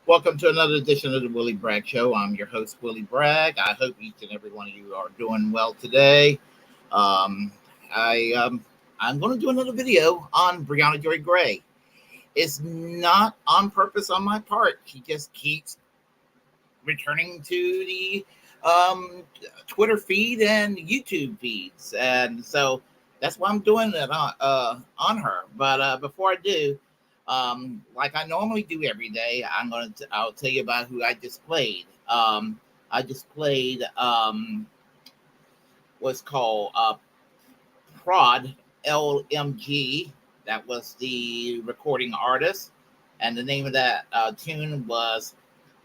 Welcome to another edition of the Willie Bragg Show. I'm your host, Willie Bragg. I hope each and every one of you are doing well today. I'm going to do another video on Briahna Joy Gray. It's not on purpose on my part. She just keeps returning to the Twitter feed and YouTube feeds. And so That's why I'm doing it on her. But before I do, like I normally do every day, I'll tell you about who I just played. I just played what's called prodLMG. That was the recording artist, and the name of that tune was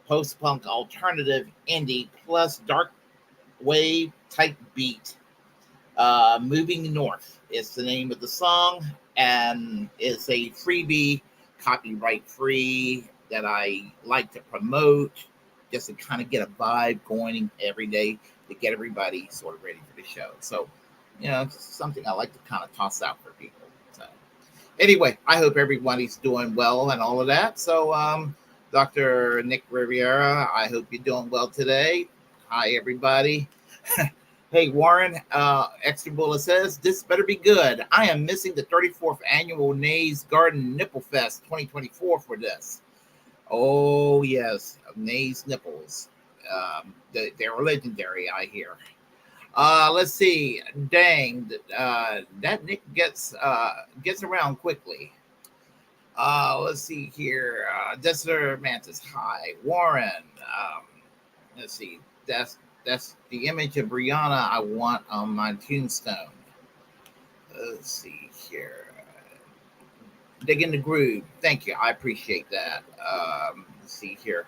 post punk alternative indie plus dark wave type beat. Moving North is the name of the song, and it's a freebie, copyright free, that I like to promote just to kind of get a vibe going every day to get everybody sort of ready for the show. So, it's something I like to kind of toss out for people. So, anyway, I hope everybody's doing well and all of that. So, Dr. Nick Riviera, I hope you're doing well today. Hi, everybody. Hey, Warren, Extra Bullet says, this better be good. I am missing the 34th annual Nays Garden Nipple Fest 2024 for this. Oh, yes, Nays Nipples. They're legendary, I hear. Let's see. Dang, that Nick gets around quickly. Let's see here. Desert Mantis, hi. Warren, let's see. That's the image of Briahna I want on my tombstone. Let's see here. Dig in the groove. Thank you. I appreciate that. Let's see here.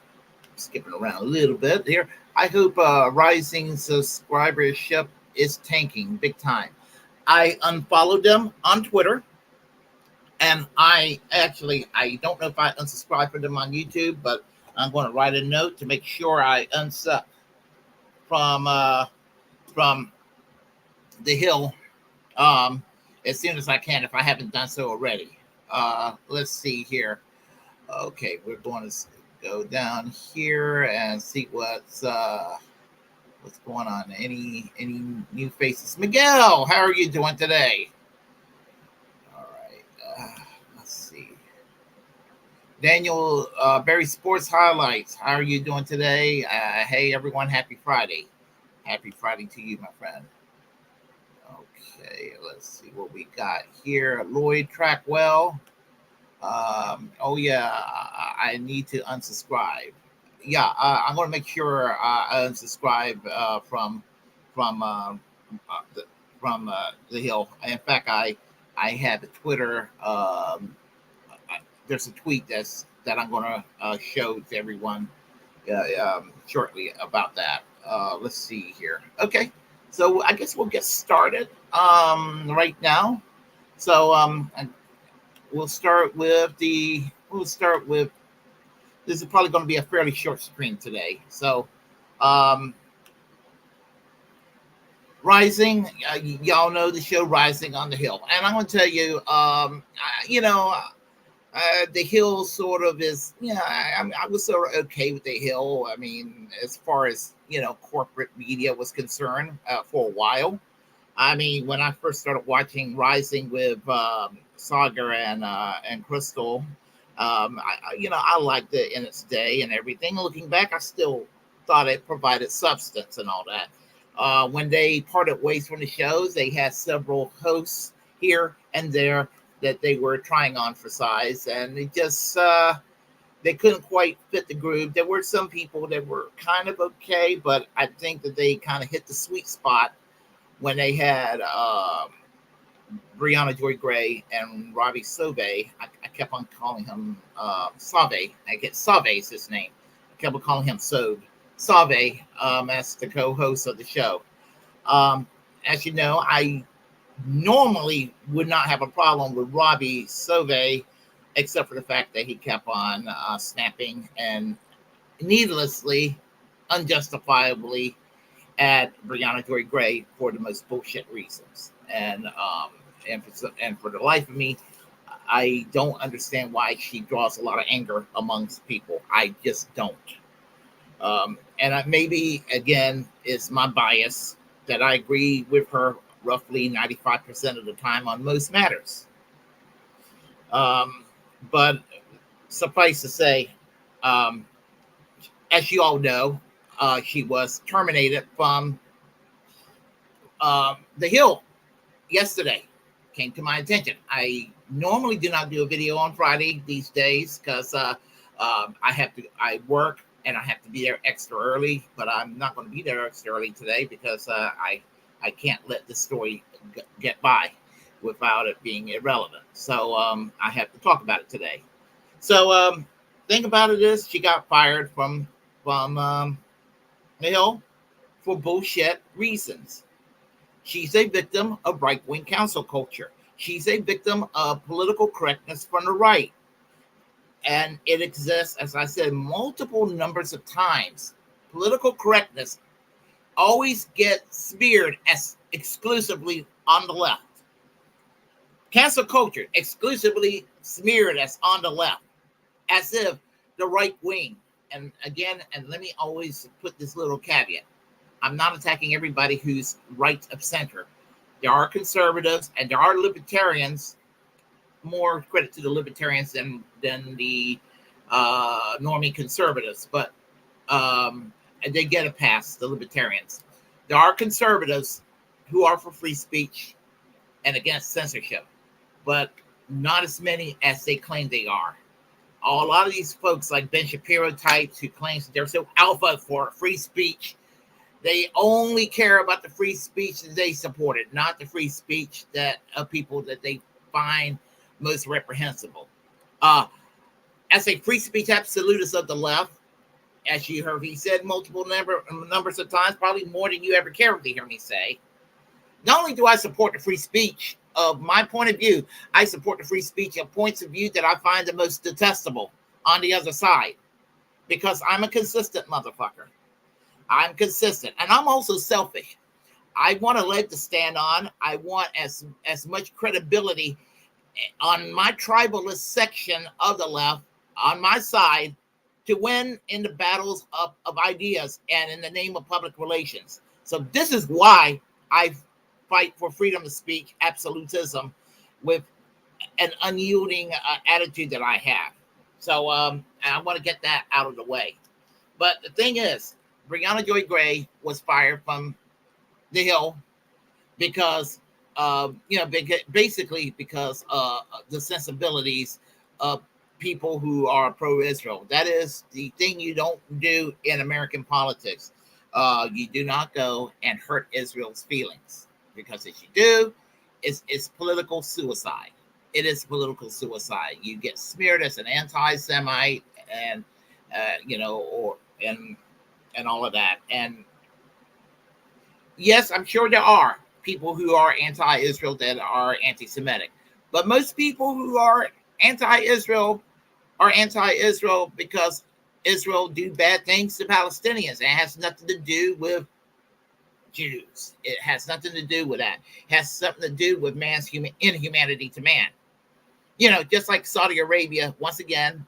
Skipping around a little bit here. I hope rising subscribership is tanking big time. I unfollowed them on Twitter. And I don't know if I unsubscribed for them on YouTube, but I'm going to write a note to make sure I unsub from the Hill as soon as I can, if I haven't done so already. Let's see here. Okay, we're going to go down here and see what's going on. Any new faces? Miguel, how are you doing today? All right. Let's see. Daniel, Barry Sports Highlights. How are you doing today? Hey, everyone. Happy Friday. Happy Friday to you, my friend. Okay, let's see what we got here. Lloyd Trackwell. Oh, yeah, I need to unsubscribe. Yeah, I'm going to make sure I unsubscribe from the Hill. In fact, I have a Twitter. There's a tweet that I'm going to show to everyone shortly about that. Let's see here. Okay, so I guess we'll get started right now. So we'll start with this is probably going to be a fairly short stream today. So Rising, y'all know the show Rising on the Hill, and I'm going to tell you, the Hill sort of is, I was sort of okay with the Hill. I mean, as far as, corporate media was concerned for a while. I mean, when I first started watching Rising with Saga and Crystal, I liked it in its day and everything. Looking back, I still thought it provided substance and all that. When they parted ways from the shows, they had several hosts here and there that they were trying on for size, and they just they couldn't quite fit the groove. There were some people that were kind of okay, but I think that they kind of hit the sweet spot when they had Briahna Joy Gray and Robbie Sove. I kept on calling him Save. I get Save is his name. I kept on calling him Sove. Save as the co-host of the show. As you know, I normally would not have a problem with Robbie Sove, except for the fact that he kept on snapping and needlessly, unjustifiably at Briahna Joy Gray for the most bullshit reasons. And for the life of me, I don't understand why she draws a lot of anger amongst people. I just don't. And maybe, again, it's my bias that I agree with her roughly 95% of the time on most matters. But suffice to say, as you all know, she was terminated from the Hill yesterday. came to my attention. I normally do not do a video on Friday these days because I work and I have to be there extra early, but I'm not going to be there extra early today because I can't let this story get by without it being irrelevant. So I have to talk about it today. So thing about it is she got fired from the Hill for bullshit reasons. She's a victim of right-wing cancel culture. She's a victim of political correctness from the right. And it exists, as I said, multiple numbers of times. Political correctness always gets smeared as exclusively on the left. Cancel culture exclusively smeared as on the left, as if the right wing. And again, and let me always put this little caveat. I'm not attacking everybody who's right of center. There are conservatives and there are libertarians. More credit to the libertarians than the normie conservatives, but they get a pass, the libertarians. There are conservatives who are for free speech and against censorship, but not as many as they claim they are. A lot of these folks like Ben Shapiro types who claims that they're so alpha for free speech, they only care about the free speech that they supported, not the free speech that of people that they find most reprehensible. As a free speech absolutist of the left, as you heard me said multiple numbers of times, probably more than you ever care to hear me say, not only do I support the free speech of my point of view, I support the free speech of points of view that I find the most detestable on the other side, because I'm a consistent motherfucker. I'm consistent, and I'm also selfish. I want a leg to stand on. I want as much credibility on my tribalist section of the left, on my side, to win in the battles of ideas and in the name of public relations. So this is why I fight for freedom of speech, absolutism, with an unyielding attitude that I have. So I want to get that out of the way. But the thing is, Briahna Joy Gray was fired from the Hill because basically because the sensibilities of people who are pro-Israel. That is the thing you don't do in American politics. You do not go and hurt Israel's feelings, because if you do, it's political suicide. It is political suicide. You get smeared as an anti-Semite and and all of that. And yes, I'm sure there are people who are anti-Israel that are anti-Semitic, but most people who are anti-Israel are anti-Israel because Israel do bad things to Palestinians. It has nothing to do with Jews. It has nothing to do with that. It has something to do with man's inhumanity to man. Just like Saudi Arabia, once again,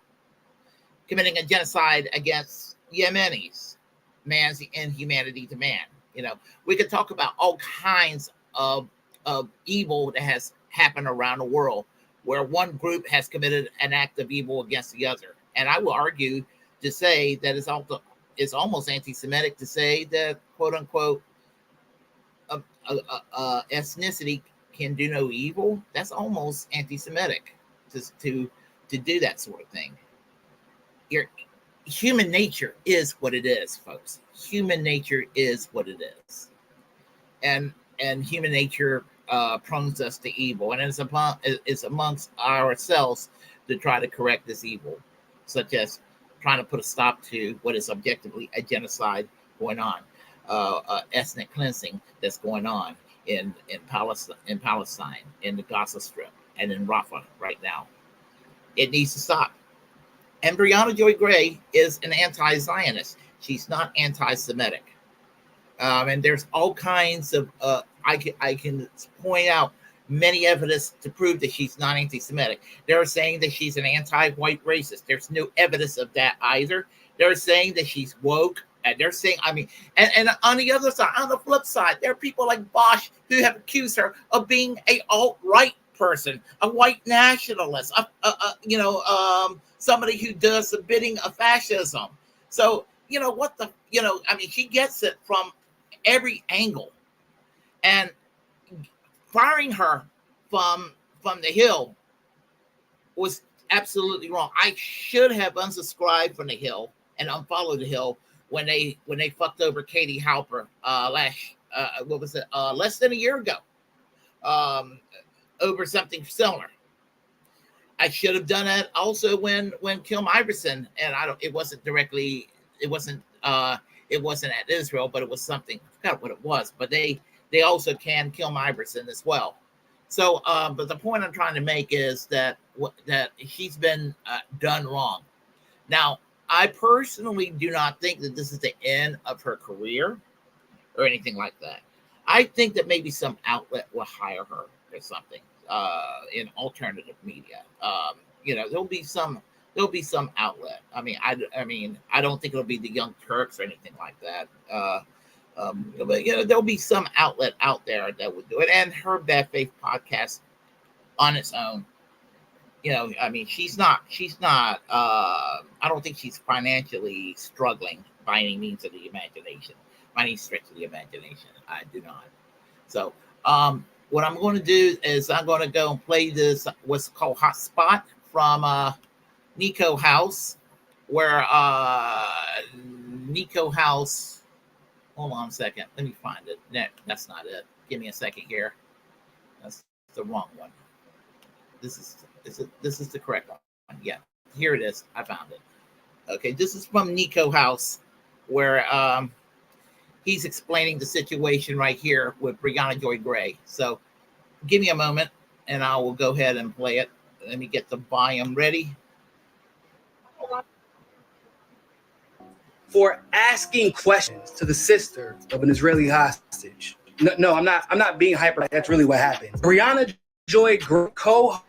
committing a genocide against Yemenis, man's inhumanity to man. We could talk about all kinds of evil that has happened around the world, where one group has committed an act of evil against the other. And I will argue to say that it's almost anti-Semitic to say that, quote unquote, ethnicity can do no evil. That's almost anti-Semitic to do that sort of thing. Your human nature is what it is, folks. Human nature is what it is, and human nature prones us to evil, and it's amongst ourselves to try to correct this evil, such as trying to put a stop to what is objectively a genocide going on, ethnic cleansing that's going on in Palestine, in the Gaza Strip, and in Rafah right now. It needs to stop. And Briahna Joy Gray is an anti-Zionist. She's not anti-Semitic. And there's all kinds of, I can point out many evidence to prove that she's not anti-Semitic. They're saying that she's an anti-white racist. There's no evidence of that either. They're saying that she's woke. And they're saying, and on the other side, on the flip side, there are people like Bosch who have accused her of being a alt-right person, a white nationalist, somebody who does the bidding of fascism. So, she gets it from every angle. And firing her from the Hill was absolutely wrong. I should have unsubscribed from the Hill and unfollowed the Hill when they fucked over Katie Halper less than a year ago, over something similar. I should have done that also when Kim Iverson, and it wasn't at Israel, but it was something, I forgot what it was, but they also canned Kim Iverson as well. So, but the point I'm trying to make is that she's been done wrong. Now, I personally do not think that this is the end of her career or anything like that. I think that maybe some outlet will hire her or something in alternative media. There'll be some outlet. I mean, I don't think it'll be the Young Turks or anything like that. But there'll be some outlet out there that would do it. And her Bad Faith podcast on its own, she's not, I don't think she's financially struggling by any means of the imagination, by any stretch of the imagination. I do not. So, what I'm going to do is I'm going to go and play this, what's called Hot Spot from Nico House, where Nico House, hold on a second, let me find it. No, that's not it. Give me a second here. That's the wrong one. This is the correct one. Yeah, here it is. I found it. Okay, this is from Nico House, where he's explaining the situation right here with Briahna Joy Gray. So give me a moment and I will go ahead and play it. Let me get the volume ready. For asking questions to the sister of an Israeli hostage. No, I'm not being hyper. That's really what happened. Briahna Joy Gray, co-host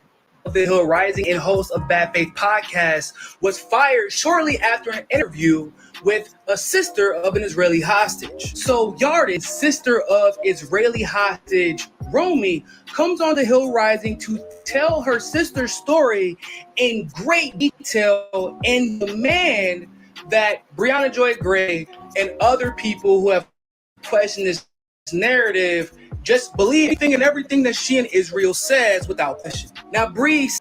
of The Hill Rising and host of Bad Faith podcast, was fired shortly after an interview with a sister of an Israeli hostage. So Yarden, sister of Israeli hostage Romy, comes on The Hill Rising to tell her sister's story in great detail and demand that Briahna Joy Gray and other people who have questioned this narrative just believe anything and everything that she and Israel says without question. Now, Bree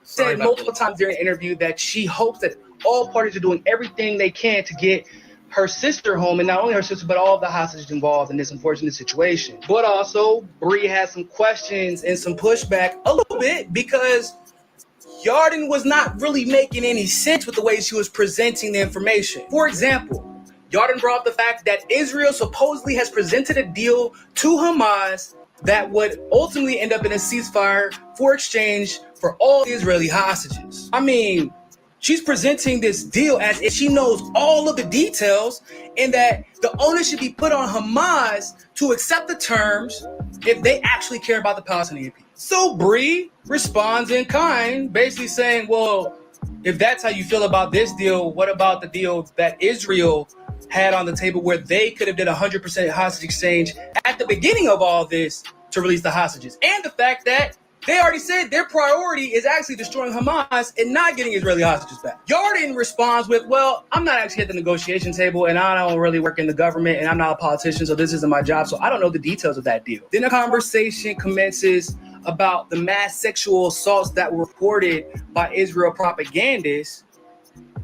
said multiple times during the interview that she hopes that all parties are doing everything they can to get her sister home, and not only her sister, but all of the hostages involved in this unfortunate situation. But also, Bree has some questions and some pushback a little bit because Yarden was not really making any sense with the way she was presenting the information. For example, Yarden brought up the fact that Israel supposedly has presented a deal to Hamas that would ultimately end up in a ceasefire for exchange for all the Israeli hostages. I mean, she's presenting this deal as if she knows all of the details and that the onus should be put on Hamas to accept the terms if they actually care about the Palestinian people. So Bree responds in kind, basically saying, well, if that's how you feel about this deal, what about the deal that Israel had on the table where they could have did 100% hostage exchange at the beginning of all this to release the hostages? And the fact that they already said their priority is actually destroying Hamas and not getting Israeli hostages back. Yarden responds with, well, I'm not actually at the negotiation table and I don't really work in the government and I'm not a politician, so this isn't my job, so I don't know the details of that deal. Then a conversation commences about the mass sexual assaults that were reported by Israel propagandists.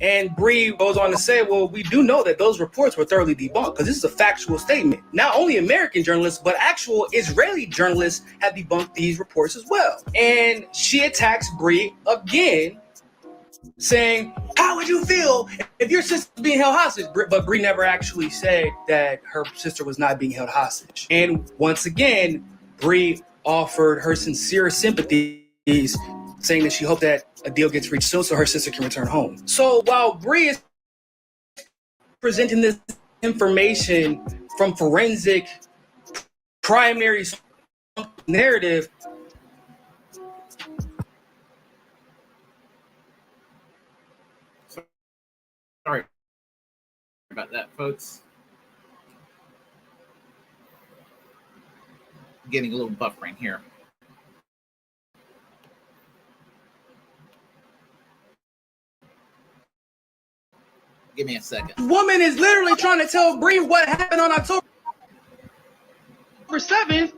And Bree goes on to say, well, we do know that those reports were thoroughly debunked because this is a factual statement. Not only American journalists, but actual Israeli journalists have debunked these reports as well. And she attacks Bree again, saying, how would you feel if your sister was being held hostage? But Bree never actually said that her sister was not being held hostage. And once again, Bree offered her sincere sympathies, saying that she hoped that a deal gets reached soon so her sister can return home. So while Bree is presenting this information from forensic primary narrative, sorry about that, folks. Getting a little buffering here. Give me a second. Woman is literally trying to tell Bree what happened on October 7th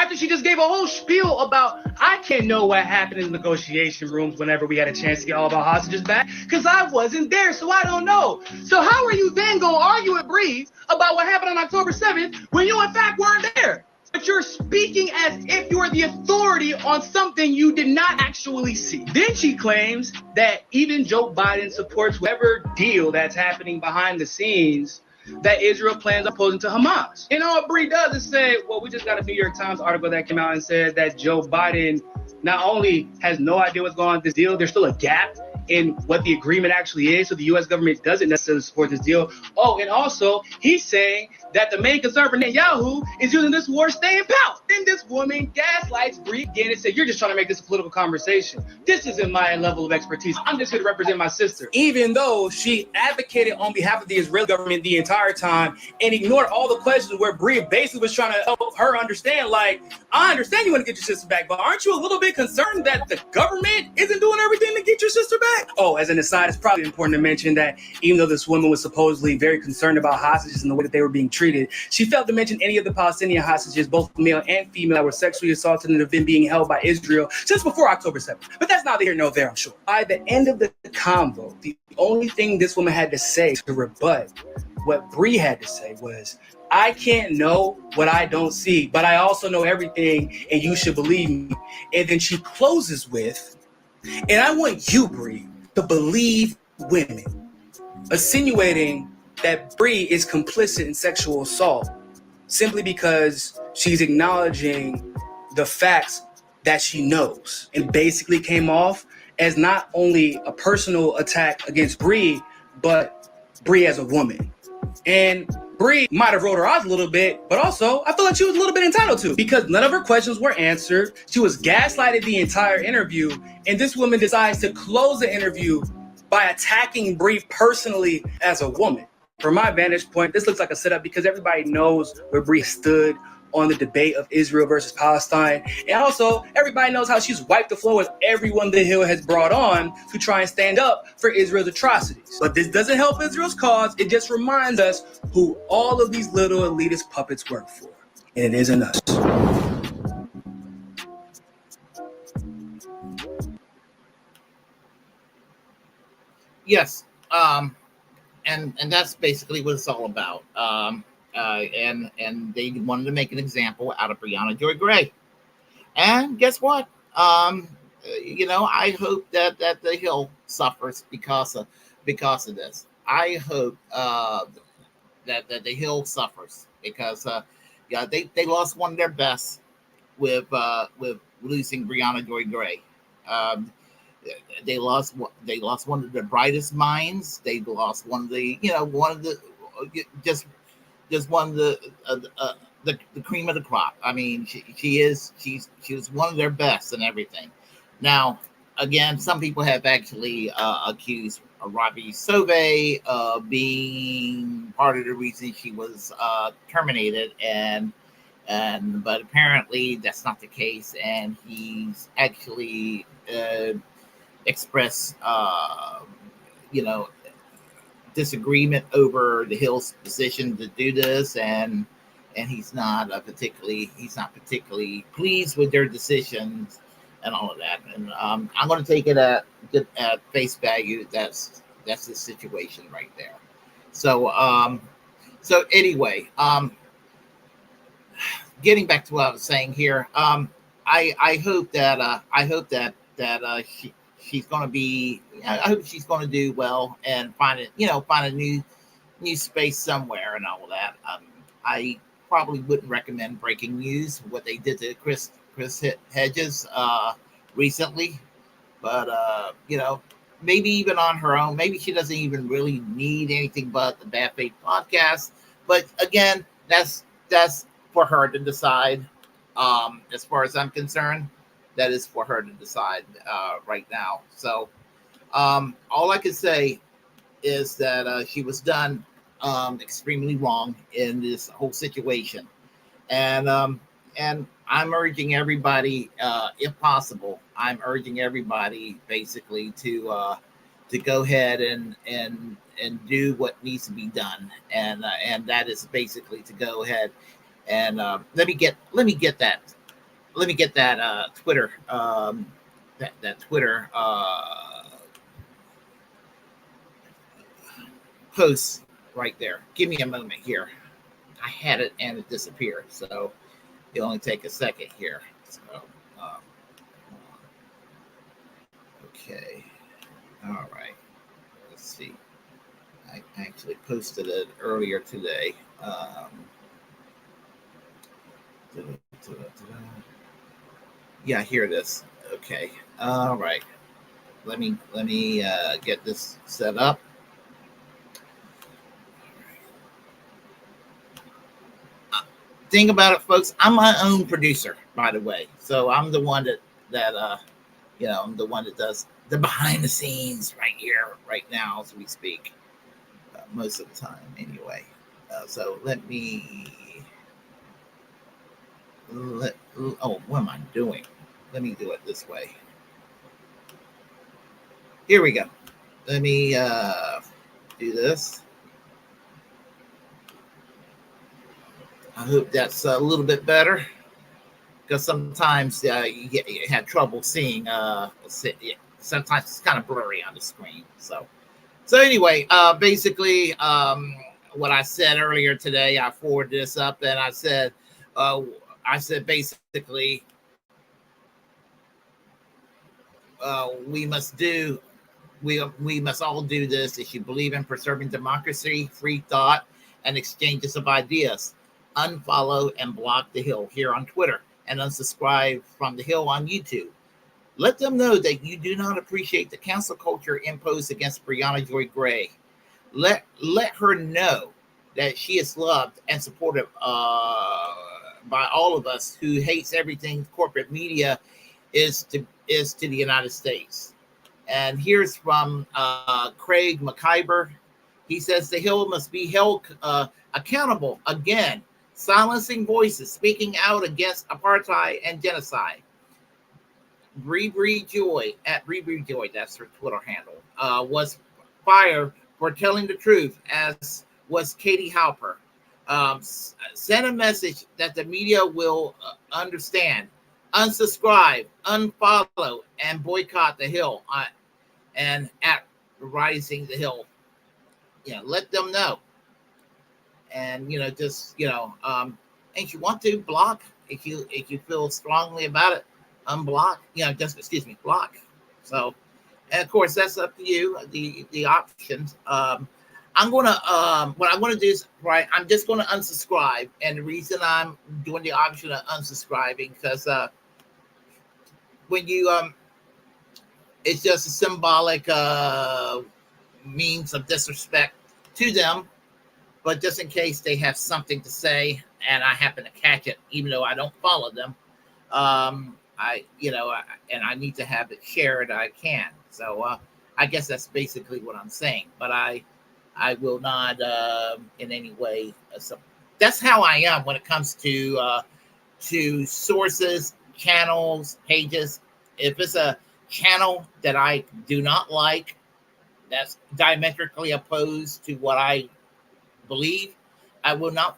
after she just gave a whole spiel about, I can't know what happened in the negotiation rooms whenever we had a chance to get all of our hostages back, because I wasn't there, so I don't know. So how are you then going to argue with Bree about what happened on October 7th when you in fact weren't there? But you're speaking as if you are the authority on something you did not actually see. Then she claims that even Joe Biden supports whatever deal that's happening behind the scenes that Israel plans on opposing to Hamas. And all Bree does is say, well, we just got a New York Times article that came out and said that Joe Biden not only has no idea what's going on with this deal, there's still a gap in what the agreement actually is. So the U.S. government doesn't necessarily support this deal. Oh, and also he's saying that the main concern for Netanyahu is using this war to stay in power. Then this woman gaslights Bree again and said, you're just trying to make this a political conversation. This isn't my level of expertise. I'm just here to represent my sister. Even though she advocated on behalf of the Israeli government the entire time and ignored all the questions where Bree basically was trying to help her understand, like, I understand you want to get your sister back, but aren't you a little bit concerned that the government isn't doing everything to get your sister back? Oh, as an aside, it's probably important to mention that even though this woman was supposedly very concerned about hostages and the way that they were being treated, she failed to mention any of the Palestinian hostages, both male and female, that were sexually assaulted and have been being held by Israel since before October 7th. But that's neither here nor there, I'm sure. By the end of the convo, the only thing this woman had to say to rebut what Bree had to say was, I can't know what I don't see, but I also know everything, and you should believe me. And then she closes with, and I want you, Bree, to believe women, insinuating that Bree is complicit in sexual assault simply because she's acknowledging the facts that she knows, and basically came off as not only a personal attack against Bree, but Bree as a woman. And Bree might have rolled her eyes a little bit, but also I feel like she was a little bit entitled to, because none of her questions were answered. She was gaslighted the entire interview, and this woman decides to close the interview by attacking Bree personally as a woman. From my vantage point, this looks like a setup because everybody knows where Bree stood on the debate of Israel versus Palestine. And also, everybody knows how she's wiped the floor with everyone the Hill has brought on to try and stand up for Israel's atrocities. But this doesn't help Israel's cause. It just reminds us who all of these little elitist puppets work for. And it isn't us. Yes. And that's basically what it's all about. And they wanted to make an example out of Briahna Joy Gray. And guess what? I hope that the Hill suffers because of this. I hope that the Hill suffers because they lost one of their best with losing Briahna Joy Gray. They lost one of their brightest minds. They lost one of the cream of the crop. I mean, she was one of their best and everything. Now, again, some people have actually accused Ravi Sove of being part of the reason she was terminated, but apparently that's not the case, and he's actually expressed disagreement over the Hill's decision to do this, and he's not particularly pleased with their decisions and all of that. And I'm going to take it at face value. That's the situation right there. So anyway, getting back to what I was saying here, I hope that she's going to be. I hope she's going to do well and find a new space somewhere and all of that. I probably wouldn't recommend breaking news what they did to Chris Hedges recently, but maybe even on her own, maybe she doesn't even really need anything but the Bad Faith podcast. But again, that's for her to decide. As far as I'm concerned, that is for her to decide right now. So all I can say is that she was done extremely wrong in this whole situation, and I'm urging everybody, if possible, basically to go ahead and do what needs to be done, and that is basically to go ahead and let me get that let me get that Twitter that Twitter post right there. Give me a moment here. I had it and it disappeared, so it'll only take a second here. So, okay, all right. Let's see. I actually posted it earlier today. Yeah, here it is. Okay. All right. Let me get this set up. Thing about it, folks, I'm my own producer, by the way. So I'm the one that I'm the one that does the behind the scenes right here, right now, as we speak. Most of the time, anyway. So let me. What am I doing? Let me do it this way. Here we go. Let me do this. I hope that's a little bit better, because sometimes you have trouble seeing. Sometimes it's kind of blurry on the screen. So anyway, basically, what I said earlier today, I forwarded this up, and I said basically, we must all do this if you believe in preserving democracy, free thought, and exchanges of ideas. Unfollow and block the Hill here on Twitter, and unsubscribe from the Hill on YouTube. Let them know that you do not appreciate the cancel culture imposed against Briahna Joy Gray. Let her know that she is loved and supported by all of us who hates everything corporate media is to the United States. And here's from Craig McIver. He says the Hill must be held accountable again, silencing voices speaking out against apartheid and genocide. Briahna Joy at Briahna Joy, that's her Twitter handle, was fired for telling the truth, as was Katie Halper. Send a message that the media will understand. Unsubscribe, unfollow, and boycott the Hill and at Rising the Hill. Let them know. And just and if you want to block, if you feel strongly about it, unblock. Block. So, and of course that's up to you. The options. I'm gonna what I'm gonna do is I'm just gonna unsubscribe, and the reason I'm doing the option of unsubscribing because when you it's just a symbolic means of disrespect to them. But just in case they have something to say and I happen to catch it, even though I don't follow them, and I need to have it shared, I can. So I guess that's basically what I'm saying. But I will not in any way. So that's how I am when it comes to sources, channels, pages. If it's a channel that I do not like, that's diametrically opposed to what I believe, I will not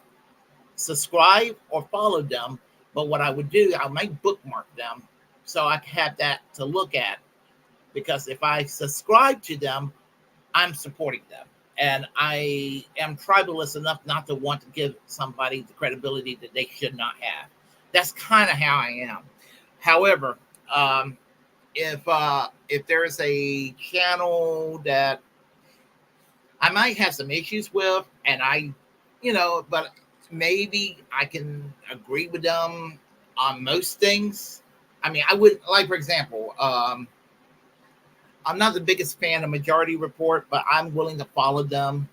subscribe or follow them. But what I would do, I might bookmark them so I can have that to look at, because if I subscribe to them, I'm supporting them, and I am tribalist enough not to want to give somebody the credibility that they should not have. That's kind of how I am. However, if there is a channel that I might have some issues with, and but maybe I can agree with them on most things. I mean, I would, like, for example, I'm not the biggest fan of Majority Report, but I'm willing to follow them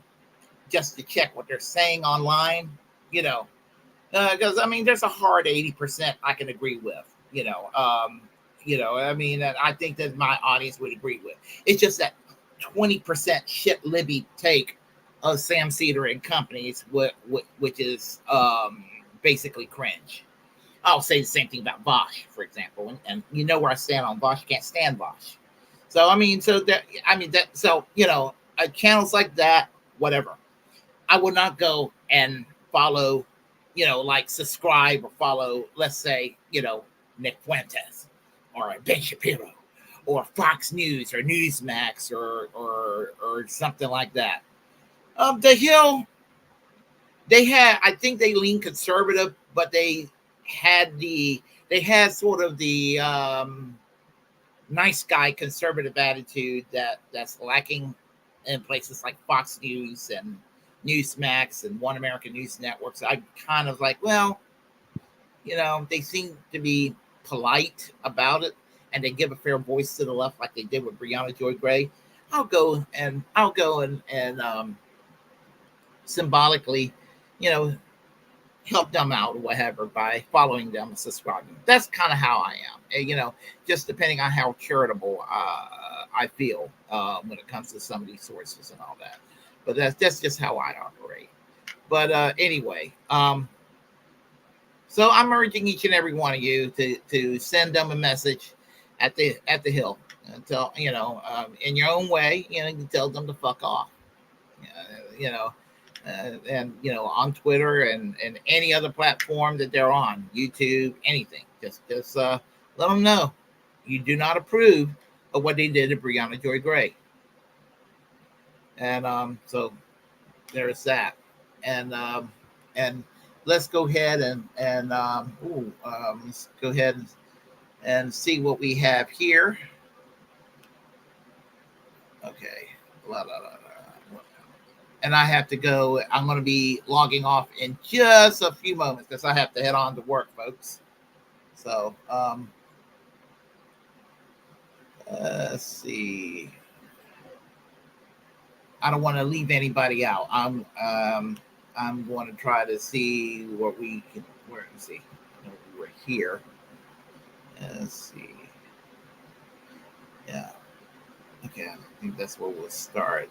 just to check what they're saying online, because there's a hard 80% I can agree with, I think that my audience would agree with. It's just that 20% shit libby take of Sam Cedar and companies, which is basically cringe. I'll say the same thing about Bosch, for example, and where I stand on Bosch. Can't stand Bosch. So channels like that, whatever. I will not go and follow, like subscribe or follow, let's say, Nick Fuentes or Ben Shapiro or Fox News or Newsmax or something like that. The Hill, I think they lean conservative, but they had sort of the nice guy conservative attitude that's lacking in places like Fox News and Newsmax and One American News Network. So I kind of like, well, they seem to be polite about it, and they give a fair voice to the left, like they did with Briahna Joy Gray. I'll go and symbolically, help them out or whatever by following them and subscribing. That's kind of how I am. Just depending on how charitable I feel when it comes to some of these sources and all that. But that's just how I operate. But anyway, so I'm urging each and every one of you to send them a message at the Hill and tell in your own way, you tell them to fuck off. And on Twitter and any other platform that they're on, YouTube, anything. Just let them know you do not approve of what they did to Briahna Joy Gray. And so there's that. And let's go ahead and let's go ahead and see what we have here. Okay. And I have to go. I'm going to be logging off in just a few moments because I have to head on to work, folks. So let's see. I don't want to leave anybody out. I'm going to try to see what we can. Where let's see. We're here. Let's see. Yeah. Okay. I think that's where we'll start.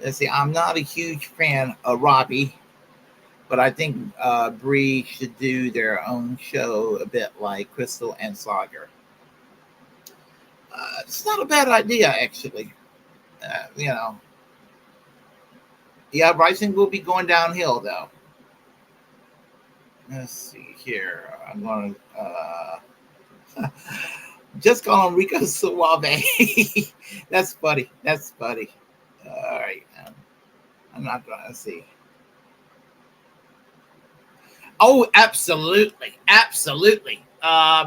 Let's see. I'm not a huge fan of Robbie, but I think Bree should do their own show a bit like Crystal and Sagar. It's not a bad idea, actually. Yeah, Rising will be going downhill, though. Let's see here. I'm going to just call him Rico Suave. That's funny. All right. I'm not going to see. Oh, absolutely.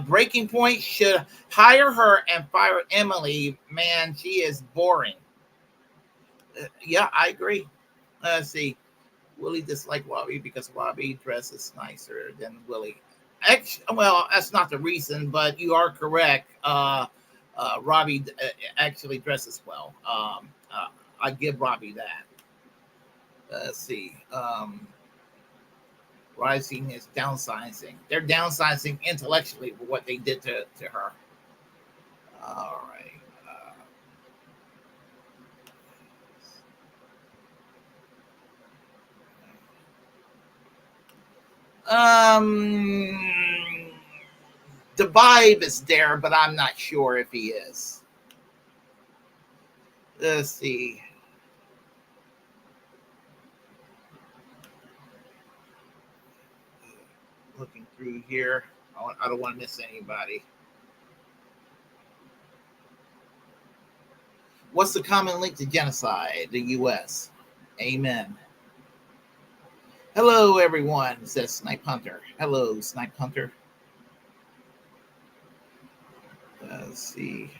Breaking Point should hire her and fire Emily. Man, she is boring. Yeah, I agree. Let's see. Willie disliked Wabi because Wabi dresses nicer than Willie. Well, that's not the reason, but you are correct. Robbie actually dresses well. I give Robbie that. Let's see. Rising is downsizing. They're downsizing intellectually for what they did to her. All right. The vibe is there, but I'm not sure if he is. Let's see. Looking through here. I don't want to miss anybody. What's the common link to genocide? The U.S. Amen. Hello, everyone, says Snipe Hunter. Hello, Snipe Hunter. Let's see.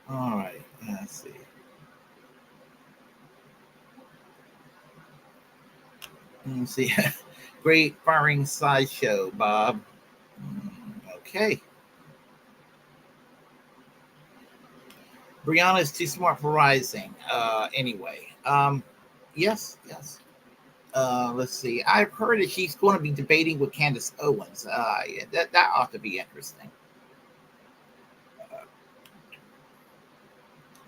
All right, let's see. Let's see. Great firing sideshow, Bob. Okay. Briahna is too smart for Rising. Anyway. Yes. Let's see. I've heard that she's going to be debating with Candace Owens. That ought to be interesting.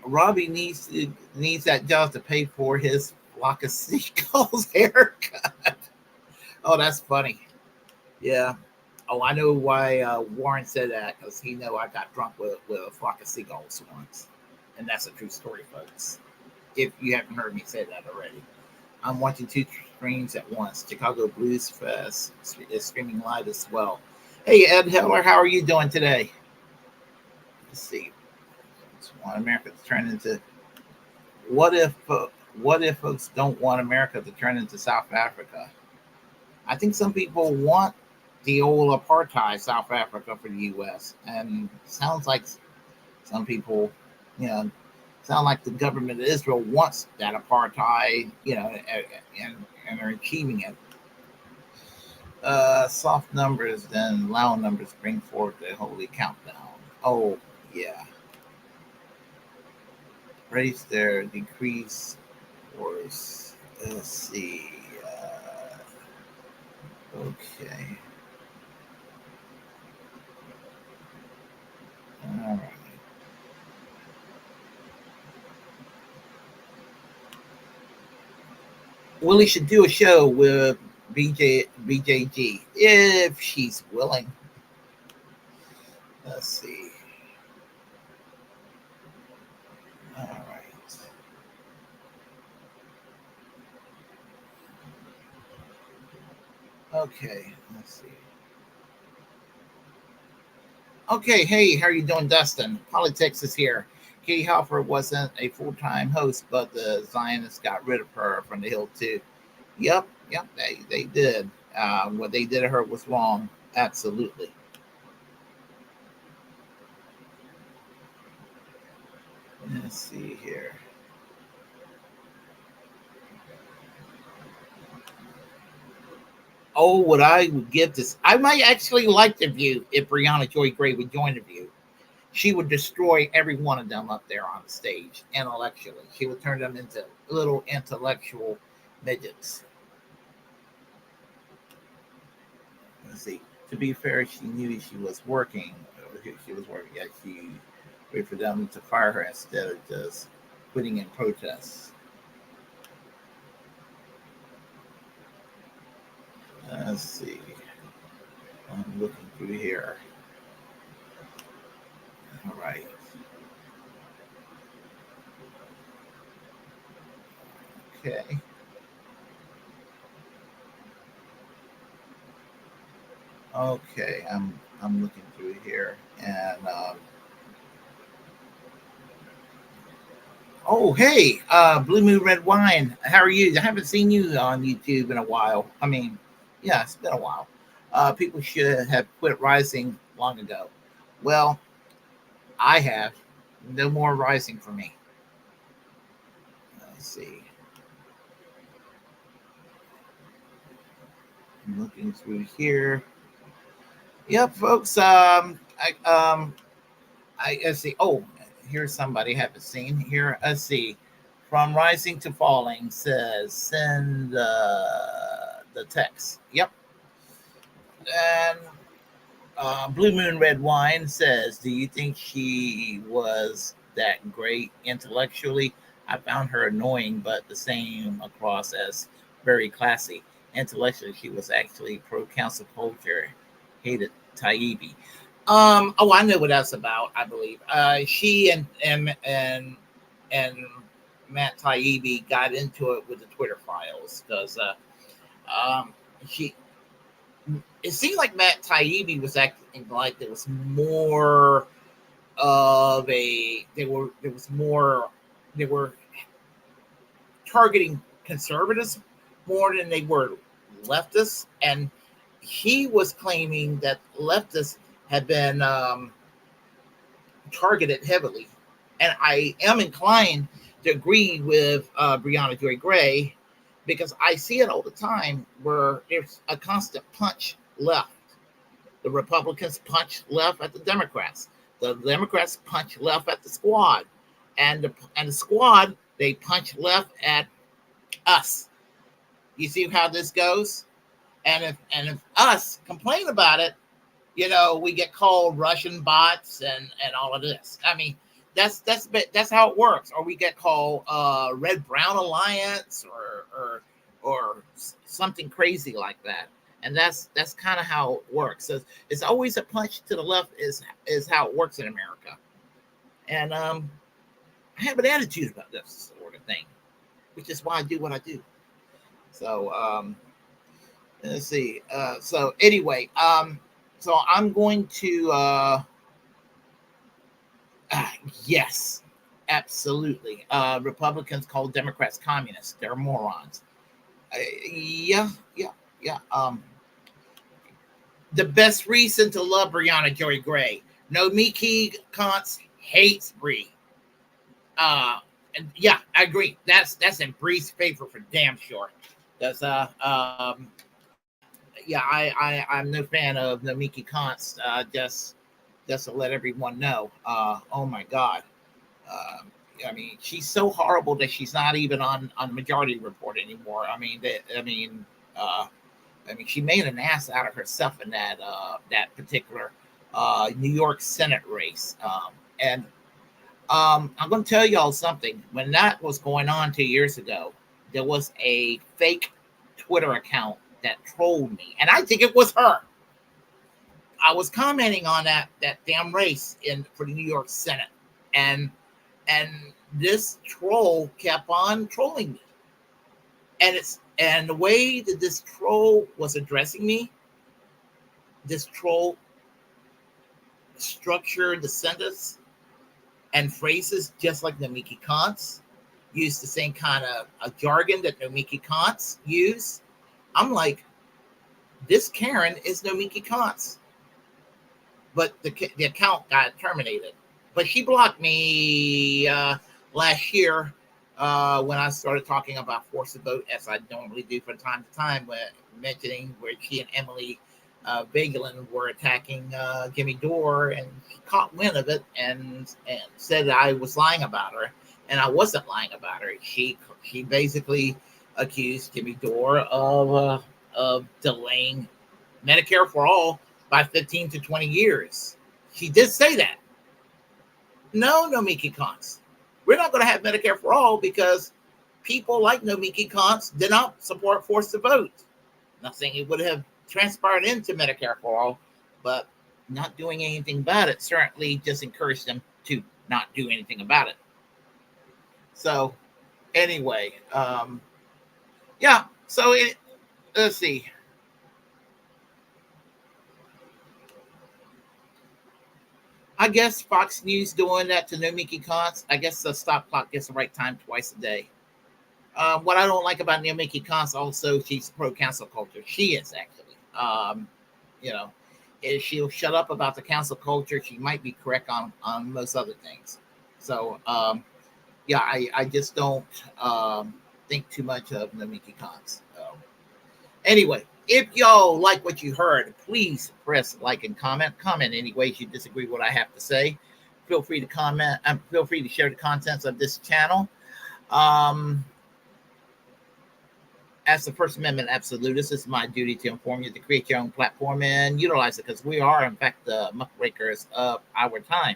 Robbie needs that job to pay for his flock of seagulls haircut. Oh, that's funny. Yeah. Oh, I know why Warren said that, because he know I got drunk with a flock of seagulls once. And that's a true story, folks. If you haven't heard me say that already. I'm watching two screens at once. Chicago Blues Fest is streaming live as well. Hey, Ed Heller, how are you doing today? Let's see. Want America to turn into what if folks don't want America to turn into South Africa? I think some people want the old apartheid South Africa for the U.S. and sounds like some people, sound like the government of Israel wants that apartheid, and are achieving it. Soft numbers, then loud numbers bring forth the holy countdown. Oh, yeah. Raise their decrease force. Let's see. Okay. All right. Willie should do a show with BJG if she's willing. Let's see. All right. Okay, let's see. Okay, hey, how are you doing, Dustin? Politics is here. Katie Halford wasn't a full-time host, but the Zionists got rid of her from the Hill too. Yep, they did. What they did to her was wrong. Absolutely. Let's see here. Oh, what I would give this, I might actually like the view if Briahna Joy Gray would join the view. She would destroy every one of them up there on the stage intellectually. She would turn them into little intellectual midgets. Let's see. To be fair, she knew she was working. She was working. Yeah, she waited for them to fire her instead of just putting in protests. Let's see. I'm looking through here. All right. Okay. Okay, I'm looking through here, and oh hey, Blue Moon Red Wine, how are you? I haven't seen you on YouTube in a while. I mean, yeah, it's been a while. People should have quit rising long ago. Well, I have. No more rising for me. Let's see. I'm looking through here. Yep, folks. Let's see. Oh, here's somebody I haven't seen here. Let's see. From rising to falling says send the text. Yep. And Blue Moon Red Wine says, do you think she was that great intellectually? I found her annoying, but the same across as very classy. Intellectually, she was actually pro council culture, hated Taibbi. Oh, I know what that's about. I believe she and Matt Taibbi got into it with the Twitter files because she. It seemed like Matt Taibbi was acting like there was more of a. There was more. They were targeting conservatives more than they were leftists, and he was claiming that leftists had been targeted heavily. And I am inclined to agree with Briahna Joy Gray because I see it all the time where there's a constant punch left. The Republicans punch left at the Democrats. The Democrats punch left at the squad. And the squad, they punch left at us. You see how this goes? And if us complain about it, we get called Russian bots and all of this. I mean, that's how it works. Or we get called Red Brown Alliance or something crazy like that. And that's kind of how it works. So it's always a punch to the left is how it works in America. And I have an attitude about this sort of thing, which is why I do what I do. So let's see. So anyway, so I'm going to yes, absolutely. Republicans call Democrats communists. They're morons. Yeah. The best reason to love Briahna Joy Gray. No Miki Kantz hates Bree. And yeah, I agree. That's in Bree's favor for damn sure. That's yeah, I'm no fan of no Miki Kantz. Just to let everyone know. Oh my God. I mean, she's so horrible that she's not even on Majority Report anymore. I mean, she made an ass out of herself in that particular New York Senate race. And I'm going to tell y'all something. When that was going on 2 years ago, there was a fake Twitter account that trolled me, and I think it was her. I was commenting on that damn race for the New York Senate, and this troll kept on trolling me, and the way that this troll was addressing me, this troll structured the sentence and phrases just like Nomiki Kantz, used the same kind of jargon that Nomiki Kantz used. I'm like, this Karen is Nomiki Kantz. But the account got terminated. But she blocked me last year when I started talking about force of vote, as I normally do from time to time, mentioning where she and Emily Vagelin were attacking Jimmy Dore, and she caught wind of it and said I was lying about her, and I wasn't lying about her. She basically accused Jimmy Dore of delaying Medicare for all by 15 to 20 years. She did say that. No, Nomiki Kantz. We're not going to have Medicare for all because people like Nomiki Kantz did not support force to vote. Not saying it would have transpired into Medicare for all, but not doing anything about it certainly just encouraged them to not do anything about it. So anyway, yeah, so let's see. I guess Fox News doing that to Nomiki Kantz. I guess the stop clock gets the right time twice a day. What I don't like about Nomiki Kantz also, she's pro cancel culture. She is actually. If she'll shut up about the cancel culture, she might be correct on most other things. So, yeah, I just don't think too much of Nomiki Kantz. Anyway, if y'all like what you heard, please press like and comment. Comment any ways you disagree with what I have to say. Feel free to comment and feel free to share the contents of this channel. As the First Amendment absolutist, it's my duty to inform you to create your own platform and utilize it, because we are, in fact, the muckrakers of our time.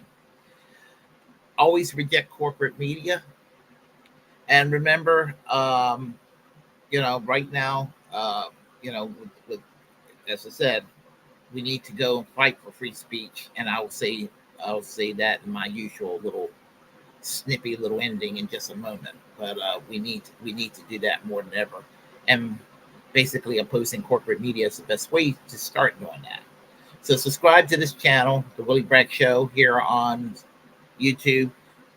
Always reject corporate media. And remember, right now, with, as I said, we need to go and fight for free speech. And I'll say that in my usual little snippy little ending in just a moment. But we need to do that more than ever. And basically opposing corporate media is the best way to start doing that. So subscribe to this channel, The Willie Bragg Show, here on YouTube,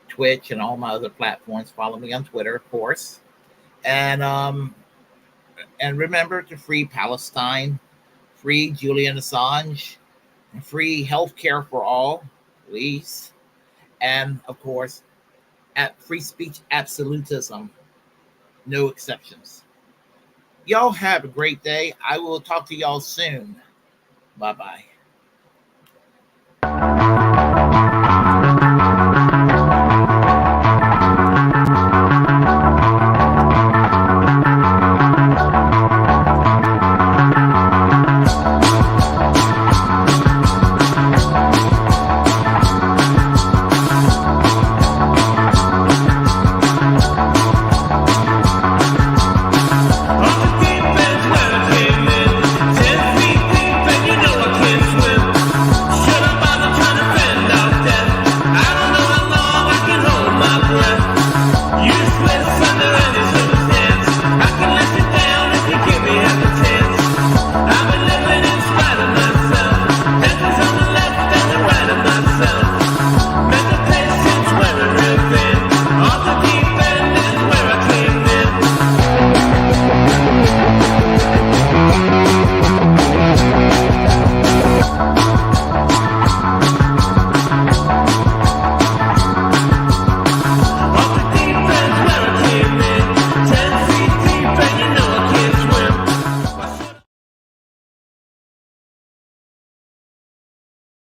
Twitch, and all my other platforms. Follow me on Twitter, of course. And remember to free Palestine, free Julian Assange, and free healthcare for all, please. And, of course, at free speech absolutism, no exceptions. Y'all have a great day. I will talk to y'all soon. Bye-bye.